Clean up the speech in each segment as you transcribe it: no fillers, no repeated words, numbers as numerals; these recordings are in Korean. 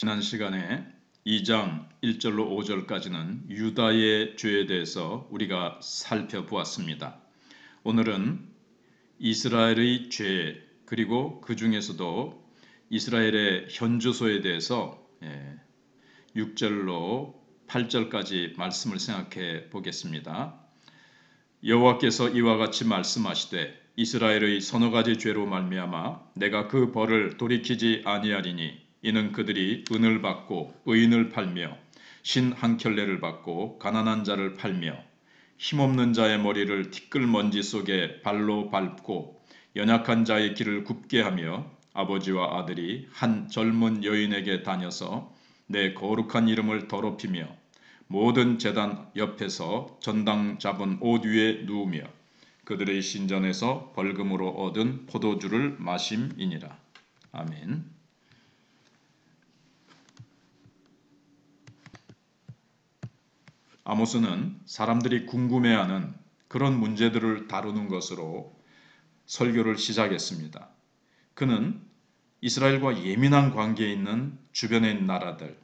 지난 시간에 2장 1절로 5절까지는 유다의 죄에 대해서 우리가 살펴보았습니다. 오늘은 이스라엘의 죄 그리고 그 중에서도 이스라엘의 현주소에 대해서 6절로 8절까지 말씀을 생각해 보겠습니다. 여호와께서 이와 같이 말씀하시되 이스라엘의 서너 가지 죄로 말미암아 내가 그 벌을 돌이키지 아니하리니 이는 그들이 은을 받고 의인을 팔며 신 한 켤레를 받고 가난한 자를 팔며 힘없는 자의 머리를 티끌 먼지 속에 발로 밟고 연약한 자의 길을 굽게 하며 아버지와 아들이 한 젊은 여인에게 다녀서 내 거룩한 이름을 더럽히며 모든 제단 옆에서 전당 잡은 옷 위에 누우며 그들의 신전에서 벌금으로 얻은 포도주를 마심이니라. 아멘. 아모스는 사람들이 궁금해하는 그런 문제들을 다루는 것으로 설교를 시작했습니다. 그는 이스라엘과 예민한 관계에 있는 주변의 나라들,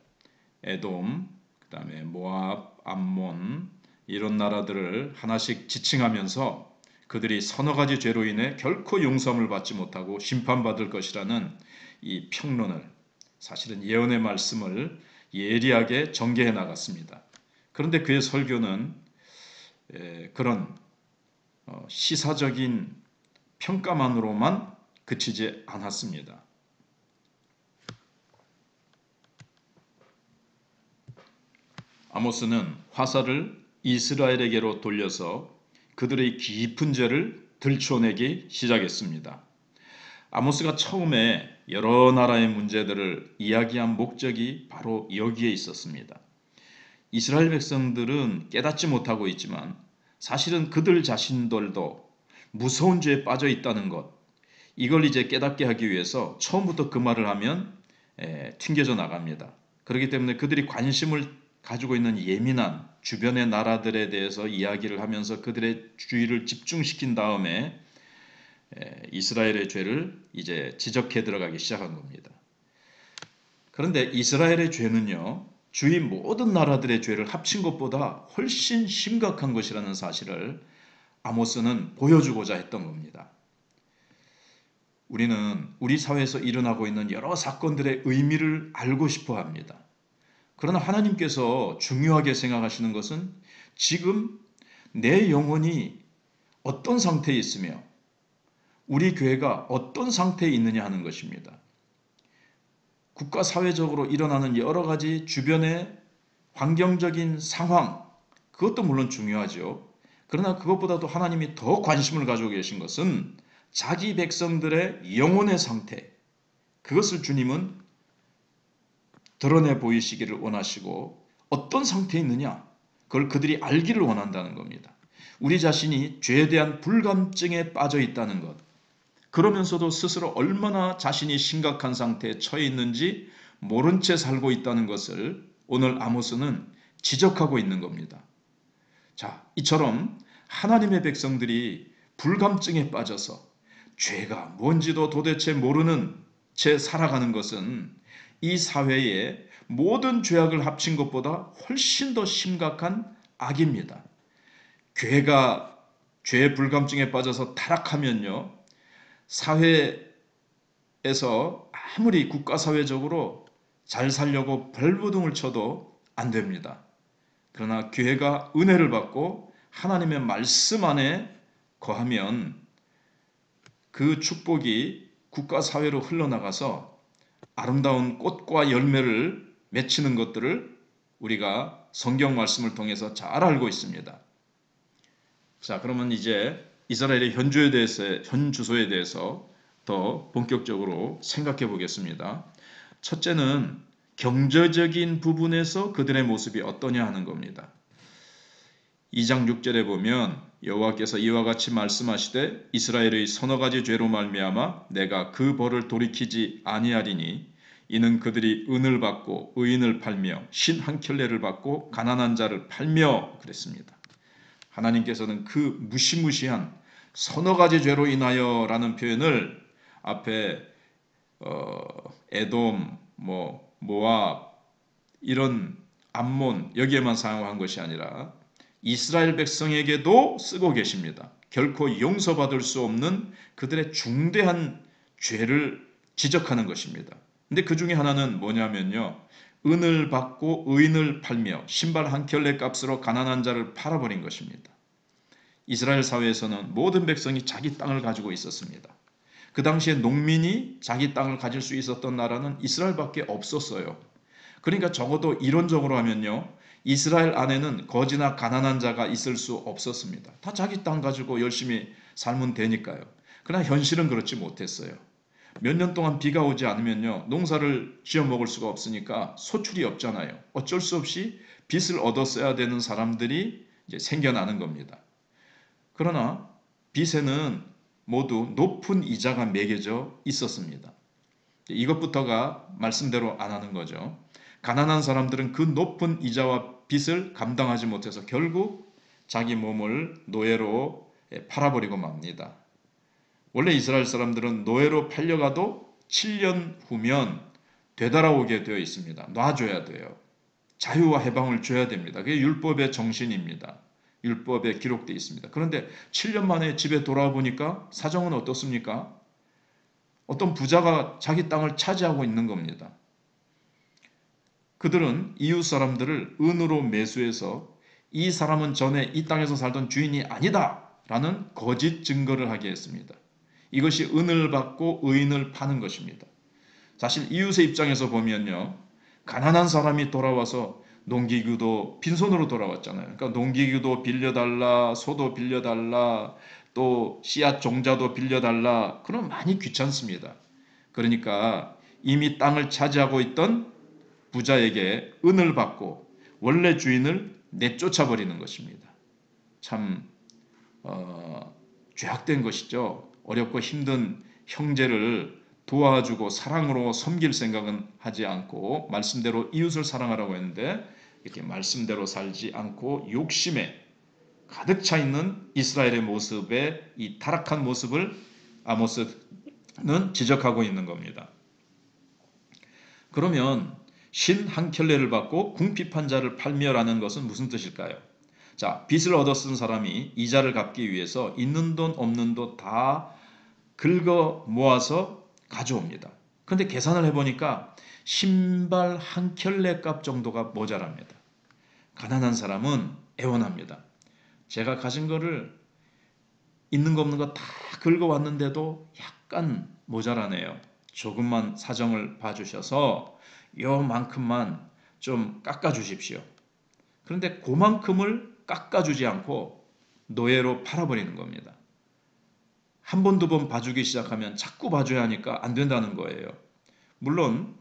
에돔, 그 다음에 모압, 암몬 이런 나라들을 하나씩 지칭하면서 그들이 서너 가지 죄로 인해 결코 용서함을 받지 못하고 심판받을 것이라는 이 평론을, 사실은 예언의 말씀을 예리하게 전개해 나갔습니다. 그런데 그의 설교는 그런 시사적인 평가만으로만 그치지 않았습니다. 아모스는 화살을 이스라엘에게로 돌려서 그들의 깊은 죄를 들춰내기 시작했습니다. 아모스가 처음에 여러 나라의 문제들을 이야기한 목적이 바로 여기에 있었습니다. 이스라엘 백성들은 깨닫지 못하고 있지만 사실은 그들 자신들도 무서운 죄에 빠져 있다는 것, 이걸 이제 깨닫게 하기 위해서 처음부터 그 말을 하면 튕겨져 나갑니다. 그렇기 때문에 그들이 관심을 가지고 있는 예민한 주변의 나라들에 대해서 이야기를 하면서 그들의 주의를 집중시킨 다음에 이스라엘의 죄를 이제 지적해 들어가기 시작한 겁니다. 그런데 이스라엘의 죄는요, 주위 모든 나라들의 죄를 합친 것보다 훨씬 심각한 것이라는 사실을 아모스는 보여주고자 했던 겁니다. 우리는 우리 사회에서 일어나고 있는 여러 사건들의 의미를 알고 싶어 합니다. 그러나 하나님께서 중요하게 생각하시는 것은 지금 내 영혼이 어떤 상태에 있으며 우리 교회가 어떤 상태에 있느냐 하는 것입니다. 국가 사회적으로 일어나는 여러 가지 주변의 환경적인 상황, 그것도 물론 중요하죠. 그러나 그것보다도 하나님이 더 관심을 가지고 계신 것은 자기 백성들의 영혼의 상태, 그것을 주님은 드러내 보이시기를 원하시고 어떤 상태에 있느냐, 그걸 그들이 알기를 원한다는 겁니다. 우리 자신이 죄에 대한 불감증에 빠져 있다는 것, 그러면서도 스스로 얼마나 자신이 심각한 상태에 처해 있는지 모른 채 살고 있다는 것을 오늘 아모스는 지적하고 있는 겁니다. 자, 이처럼 하나님의 백성들이 불감증에 빠져서 죄가 뭔지도 도대체 모르는 채 살아가는 것은 이 사회의 모든 죄악을 합친 것보다 훨씬 더 심각한 악입니다. 교회가 죄의 불감증에 빠져서 타락하면요, 사회에서 아무리 국가사회적으로 잘 살려고 발버둥을 쳐도 안 됩니다. 그러나 교회가 은혜를 받고 하나님의 말씀 안에 거하면 그 축복이 국가사회로 흘러나가서 아름다운 꽃과 열매를 맺히는 것들을 우리가 성경 말씀을 통해서 잘 알고 있습니다. 자, 그러면 이제 이스라엘의 현주소에 대해서 더 본격적으로 생각해 보겠습니다. 첫째는 경제적인 부분에서 그들의 모습이 어떠냐 하는 겁니다. 2장 6절에 보면 여호와께서 이와 같이 말씀하시되 이스라엘의 서너 가지 죄로 말미암아 내가 그 벌을 돌이키지 아니하리니 이는 그들이 은을 받고 의인을 팔며 신 한 켤레를 받고 가난한 자를 팔며 그랬습니다. 하나님께서는 그 무시무시한 서너 가지 죄로 인하여 라는 표현을 앞에 에돔, 모압, 이런 암몬 여기에만 사용한 것이 아니라 이스라엘 백성에게도 쓰고 계십니다. 결코 용서받을 수 없는 그들의 중대한 죄를 지적하는 것입니다. 근데 그 중에 하나는 뭐냐면요. 은을 받고 의인을 팔며 신발 한 켤레 값으로 가난한 자를 팔아버린 것입니다. 이스라엘 사회에서는 모든 백성이 자기 땅을 가지고 있었습니다. 그 당시에 농민이 자기 땅을 가질 수 있었던 나라는 이스라엘밖에 없었어요. 그러니까 적어도 이론적으로 하면요. 이스라엘 안에는 거지나 가난한 자가 있을 수 없었습니다. 다 자기 땅 가지고 열심히 살면 되니까요. 그러나 현실은 그렇지 못했어요. 몇 년 동안 비가 오지 않으면요. 농사를 지어 먹을 수가 없으니까 소출이 없잖아요. 어쩔 수 없이 빚을 얻어 써야 되는 사람들이 이제 생겨나는 겁니다. 그러나 빚에는 모두 높은 이자가 매겨져 있었습니다. 이것부터가 말씀대로 안 하는 거죠. 가난한 사람들은 그 높은 이자와 빚을 감당하지 못해서 결국 자기 몸을 노예로 팔아버리고 맙니다. 원래 이스라엘 사람들은 노예로 팔려가도 7년 후면 되돌아오게 되어 있습니다. 놔줘야 돼요. 자유와 해방을 줘야 됩니다. 그게 율법의 정신입니다. 율법에 기록되어 있습니다. 그런데 7년 만에 집에 돌아와 보니까 사정은 어떻습니까? 어떤 부자가 자기 땅을 차지하고 있는 겁니다. 그들은 이웃 사람들을 은으로 매수해서 이 사람은 전에 이 땅에서 살던 주인이 아니다 라는 거짓 증거를 하게 했습니다. 이것이 은을 받고 의인을 파는 것입니다. 사실 이웃의 입장에서 보면요. 가난한 사람이 돌아와서 농기구도 빈손으로 돌아왔잖아요. 그러니까 농기구도 빌려달라, 소도 빌려달라, 또 씨앗 종자도 빌려달라. 그럼 많이 귀찮습니다. 그러니까 이미 땅을 차지하고 있던 부자에게 은을 받고 원래 주인을 내쫓아 버리는 것입니다. 참 죄악된 것이죠. 어렵고 힘든 형제를 도와주고 사랑으로 섬길 생각은 하지 않고 말씀대로 이웃을 사랑하라고 했는데 이렇게 말씀대로 살지 않고 욕심에 가득 차 있는 이스라엘의 모습에 이 타락한 모습을 아모스는 지적하고 있는 겁니다. 그러면 신 한 켤레를 받고 궁핍한 자를 팔며라는 것은 무슨 뜻일까요? 자, 빚을 얻어 쓴 사람이 이자를 갚기 위해서 있는 돈 없는 돈 다 긁어 모아서 가져옵니다. 그런데 계산을 해보니까 신발 한 켤레 값 정도가 모자랍니다. 가난한 사람은 애원합니다. 제가 가진 거를 있는 거 없는 거 다 긁어왔는데도 약간 모자라네요. 조금만 사정을 봐주셔서 요만큼만 좀 깎아주십시오. 그런데 그만큼을 깎아주지 않고 노예로 팔아버리는 겁니다. 한 번, 두 번 봐주기 시작하면 자꾸 봐줘야 하니까 안 된다는 거예요. 물론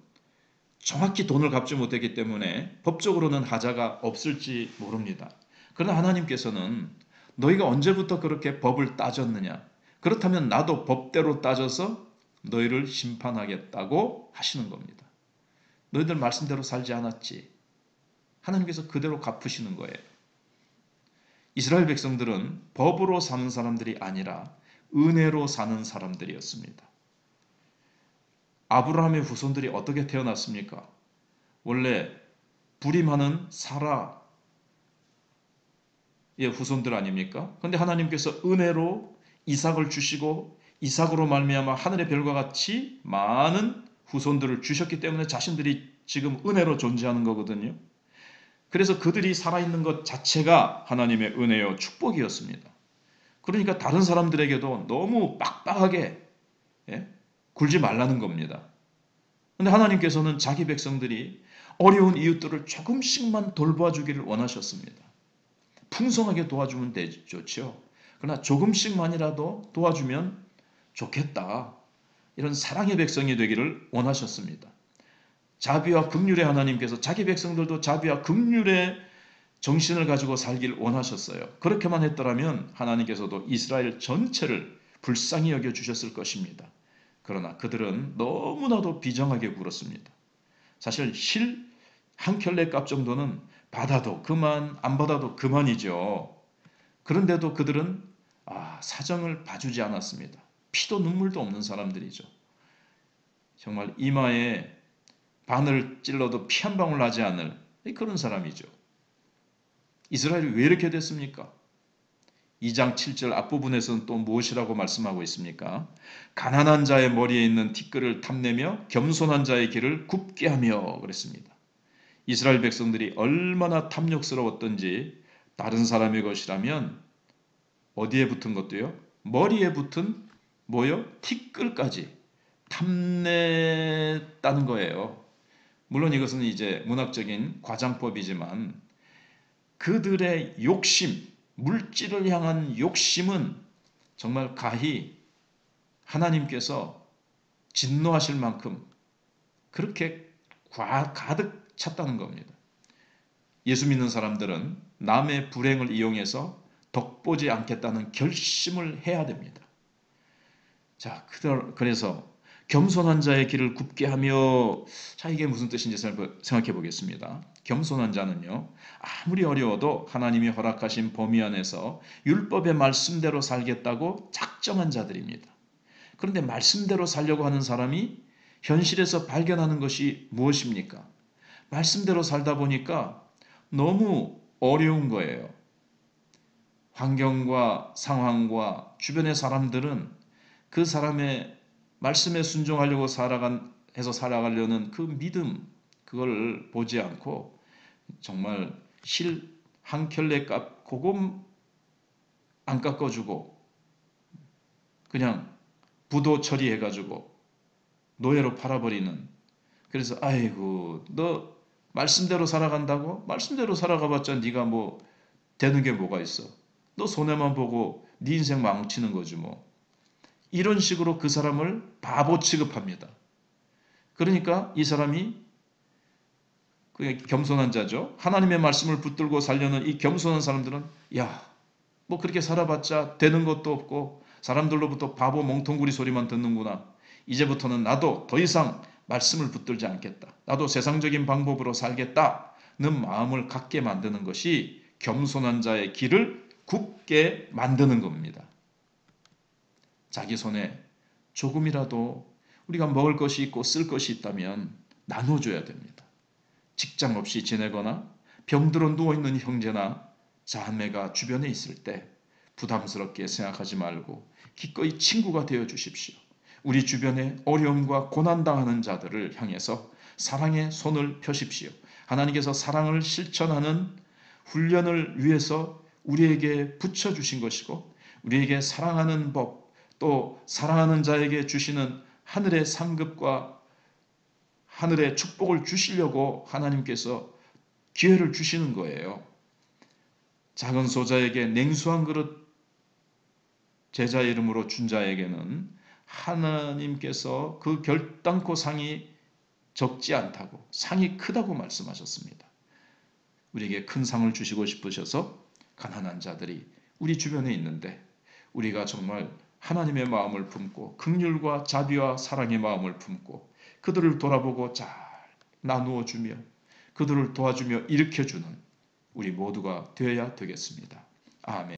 정확히 돈을 갚지 못했기 때문에 법적으로는 하자가 없을지 모릅니다. 그러나 하나님께서는 너희가 언제부터 그렇게 법을 따졌느냐? 그렇다면 나도 법대로 따져서 너희를 심판하겠다고 하시는 겁니다. 너희들 말씀대로 살지 않았지. 하나님께서 그대로 갚으시는 거예요. 이스라엘 백성들은 법으로 사는 사람들이 아니라 은혜로 사는 사람들이었습니다. 아브라함의 후손들이 어떻게 태어났습니까? 원래 불임하는 사라의 후손들 아닙니까? 그런데 하나님께서 은혜로 이삭을 주시고 이삭으로 말미암아 하늘의 별과 같이 많은 후손들을 주셨기 때문에 자신들이 지금 은혜로 존재하는 거거든요. 그래서 그들이 살아있는 것 자체가 하나님의 은혜요 축복이었습니다. 그러니까 다른 사람들에게도 너무 빡빡하게 굴지 말라는 겁니다. 그런데 하나님께서는 자기 백성들이 어려운 이웃들을 조금씩만 돌봐주기를 원하셨습니다. 풍성하게 도와주면 좋죠. 그러나 조금씩만이라도 도와주면 좋겠다. 이런 사랑의 백성이 되기를 원하셨습니다. 자비와 긍휼의 하나님께서 자기 백성들도 자비와 긍휼의 정신을 가지고 살길 원하셨어요. 그렇게만 했더라면 하나님께서도 이스라엘 전체를 불쌍히 여겨주셨을 것입니다. 그러나 그들은 너무나도 비정하게 굴었습니다. 사실 실 한 켤레 값 정도는 받아도 그만, 안 받아도 그만이죠. 그런데도 그들은 사정을 봐주지 않았습니다. 피도 눈물도 없는 사람들이죠. 정말 이마에 바늘 찔러도 피 한 방울 나지 않을 그런 사람이죠. 이스라엘이 왜 이렇게 됐습니까? 2장 7절 앞부분에서는 또 무엇이라고 말씀하고 있습니까? 가난한 자의 머리에 있는 티끌을 탐내며 겸손한 자의 길을 굽게 하며 그랬습니다. 이스라엘 백성들이 얼마나 탐욕스러웠던지 다른 사람의 것이라면 어디에 붙은 것도요? 머리에 붙은 뭐요? 티끌까지 탐냈다는 거예요. 물론 이것은 이제 문학적인 과장법이지만 그들의 욕심, 물질을 향한 욕심은 정말 가히 하나님께서 진노하실 만큼 그렇게 가득 찼다는 겁니다. 예수 믿는 사람들은 남의 불행을 이용해서 덕보지 않겠다는 결심을 해야 됩니다. 자, 그래서 겸손한 자의 길을 굽게 하며, 자, 이게 무슨 뜻인지 생각해 보겠습니다. 겸손한 자는요, 아무리 어려워도 하나님이 허락하신 범위 안에서 율법의 말씀대로 살겠다고 작정한 자들입니다. 그런데 말씀대로 살려고 하는 사람이 현실에서 발견하는 것이 무엇입니까? 말씀대로 살다 보니까 너무 어려운 거예요. 환경과 상황과 주변의 사람들은 그 사람의 말씀에 순종하려고 살아가려는 그 믿음, 그걸 보지 않고 정말 실 한 켤레 그거 안 깎아주고 그냥 부도 처리해가지고 노예로 팔아버리는. 그래서 아이고 너 말씀대로 살아간다고? 말씀대로 살아가봤자 네가 뭐 되는 게 뭐가 있어? 너 손해만 보고 네 인생 망치는 거지 뭐. 이런 식으로 그 사람을 바보 취급합니다. 그러니까 이 사람이 겸손한 자죠. 하나님의 말씀을 붙들고 살려는 이 겸손한 사람들은 야, 뭐 그렇게 살아봤자 되는 것도 없고 사람들로부터 바보 멍텅구리 소리만 듣는구나. 이제부터는 나도 더 이상 말씀을 붙들지 않겠다. 나도 세상적인 방법으로 살겠다는 마음을 갖게 만드는 것이 겸손한 자의 길을 굽게 만드는 겁니다. 자기 손에 조금이라도 우리가 먹을 것이 있고 쓸 것이 있다면 나눠줘야 됩니다. 직장 없이 지내거나 병들어 누워있는 형제나 자매가 주변에 있을 때 부담스럽게 생각하지 말고 기꺼이 친구가 되어 주십시오. 우리 주변에 어려움과 고난당하는 자들을 향해서 사랑의 손을 펴십시오. 하나님께서 사랑을 실천하는 훈련을 위해서 우리에게 붙여주신 것이고 우리에게 사랑하는 법, 또 사랑하는 자에게 주시는 하늘의 상급과 하늘의 축복을 주시려고 하나님께서 기회를 주시는 거예요. 작은 소자에게 냉수 한 그릇 제자의 이름으로 준 자에게는 하나님께서 그 결단코 상이 적지 않다고, 상이 크다고 말씀하셨습니다. 우리에게 큰 상을 주시고 싶으셔서 가난한 자들이 우리 주변에 있는데 우리가 정말 하나님의 마음을 품고 긍휼과 자비와 사랑의 마음을 품고 그들을 돌아보고 잘 나누어 주며 그들을 도와주며 일으켜 주는 우리 모두가 되어야 되겠습니다. 아멘.